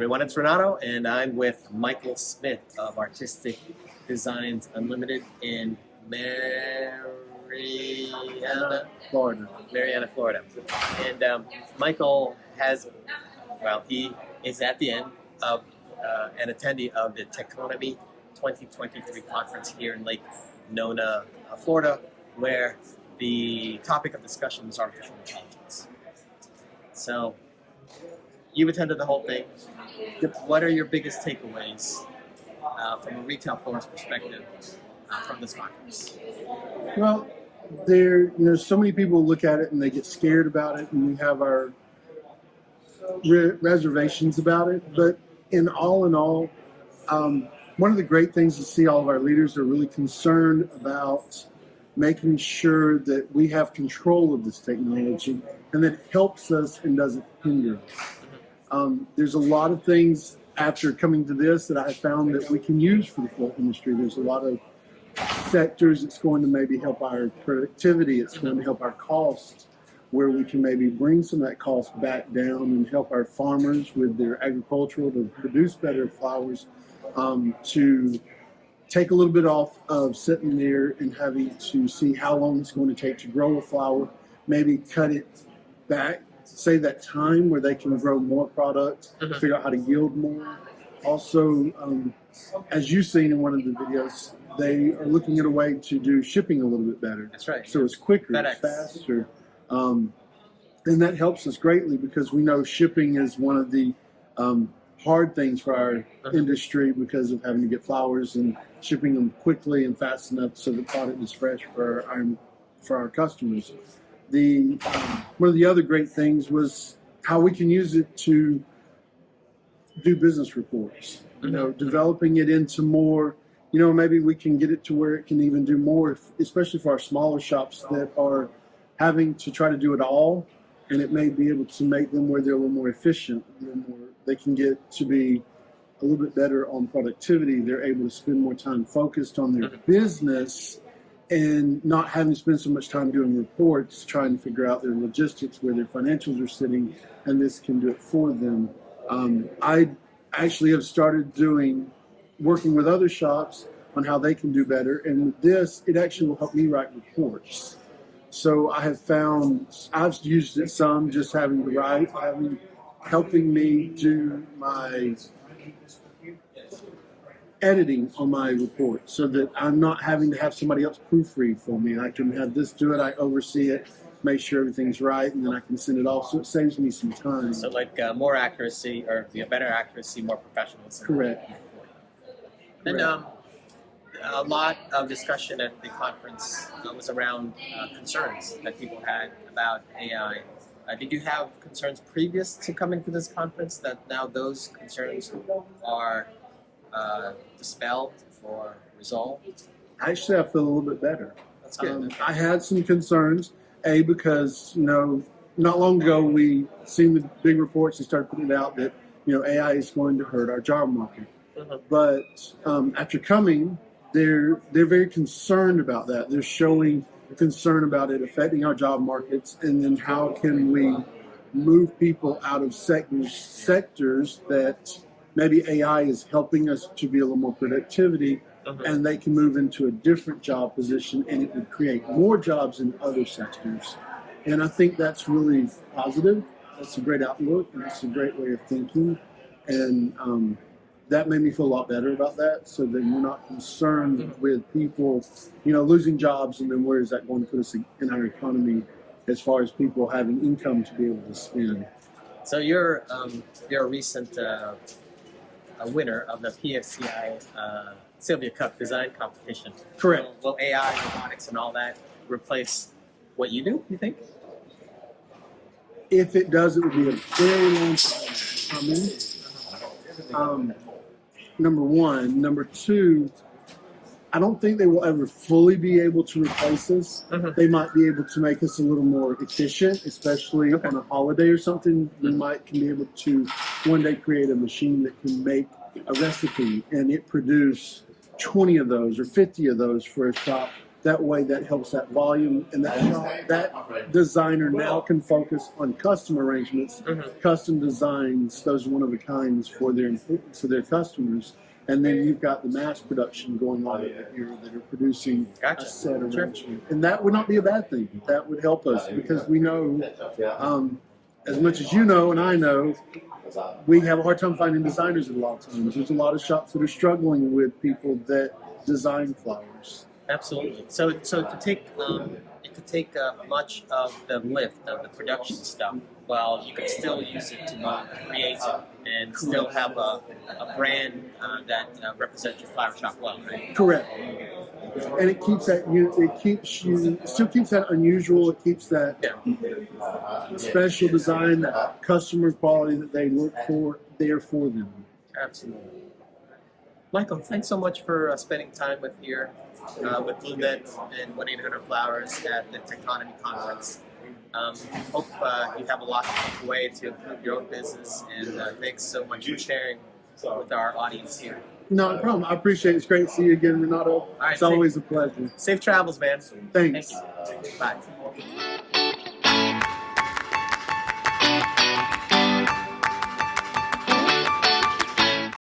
everyone, it's Renato, and I'm with Michael Smith of Artistic Designs Unlimited in Marianna, Florida. And Michael he is at the end of an attendee of the Techonomy 2023 conference here in Lake Nona, Florida, where the topic of discussion is artificial intelligence. So, you attended the whole thing. What are your biggest takeaways from a retail florist perspective from this conference? Well, so many people look at it and they get scared about it, and we have our reservations about it. But in all, one of the great things to see, all of our leaders are really concerned about making sure that we have control of this technology and that it helps us and doesn't hinder us. There's a lot of things after coming to this that I found that we can use for the floral industry. There's a lot of sectors it's going to maybe help our productivity, it's going to help our costs, where we can maybe bring some of that cost back down and help our farmers with their agricultural to produce better flowers, to take a little bit off of sitting there and having to see how long it's going to take to grow a flower, maybe cut it back, save that time where they can grow more product, figure out how to yield more. Also, as you've seen in one of the videos, they are looking at a way to do shipping a little bit better. That's right. So it's quicker, FedEx. It's faster. And that helps us greatly because we know shipping is one of the hard things for our industry because of having to get flowers and shipping them quickly and fast enough so the product is fresh for our customers. One of the other great things was how we can use it to do business reports. Developing it into more. Maybe we can get it to where it can even do more, especially for our smaller shops that are having to try to do it all, and it may be able to make them where they're a little more efficient, they can get to be a little bit better on productivity. They're able to spend more time focused on their business and not having to spend so much time doing reports, trying to figure out their logistics, where their financials are sitting, and this can do it for them. I actually have started working with other shops on how they can do better, and with this, it actually will help me write reports. So I have found, I've used it some, just having to write, helping me do my editing on my report so that I'm not having to have somebody else proofread for me. I can have this do it, I oversee it, make sure everything's right, and then I can send it off, so it saves me some time. So like more accuracy, or better accuracy, more professionalism. Correct. And a lot of discussion at the conference was around concerns that people had about AI. Did you have concerns previous to coming to this conference that now those concerns are dispelled or resolved? Actually, I feel a little bit better. That's good. I had some concerns, because, not long ago we seen the big reports and started putting it out that, AI is going to hurt our job market. But after coming, they're very concerned about that. They're showing concern about it affecting our job markets, and then how can we move people out of sectors that maybe AI is helping us to be a little more productivity, and they can move into a different job position, and it would create more jobs in other sectors. And I think that's really positive. That's a great outlook, and it's a great way of thinking. And that made me feel a lot better about that, so that we're not concerned with people, losing jobs, and then where is that going to put us in our economy as far as people having income to be able to spend. So you're a recent winner of the PFCI Sylvia Cup design competition. Correct. Will AI, robotics, and all that replace what you do, you think? If it does, it would be a very long time coming. Number one. Number two, I don't think they will ever fully be able to replace us. They might be able to make us a little more efficient, especially on a holiday or something. We can be able to one day create a machine that can make a recipe, and it produce 20 of those or 50 of those for a shop That way, that helps that volume, and that designer now can focus on custom arrangements, custom designs, those one-of-a-kinds for their customers. And then you've got the mass production going on here that are producing a set arrangement. And that would not be a bad thing. That would help us because we know, as much as you know and I know, we have a hard time finding designers a lot of times. There's a lot of shops that are struggling with people that design flowers. Absolutely. So it could take much of the lift of the production stuff, while you could still use it to be creative and still have a brand that represents your flower shop well, right? Correct. And it keeps that still keeps that unusual. It keeps that special design, that customer quality that they look for there for them. Absolutely. Michael, thanks so much for spending time with Blue Mint and 1-800-Flowers at the Techonomy Conference. Hope you have a lot to take away to improve your own business, and thanks so much for sharing with our audience here. Not a problem. I appreciate it. It's great to see you again, Renato. Right, it's always a pleasure. Safe travels, man. Thanks. Thank you. Bye.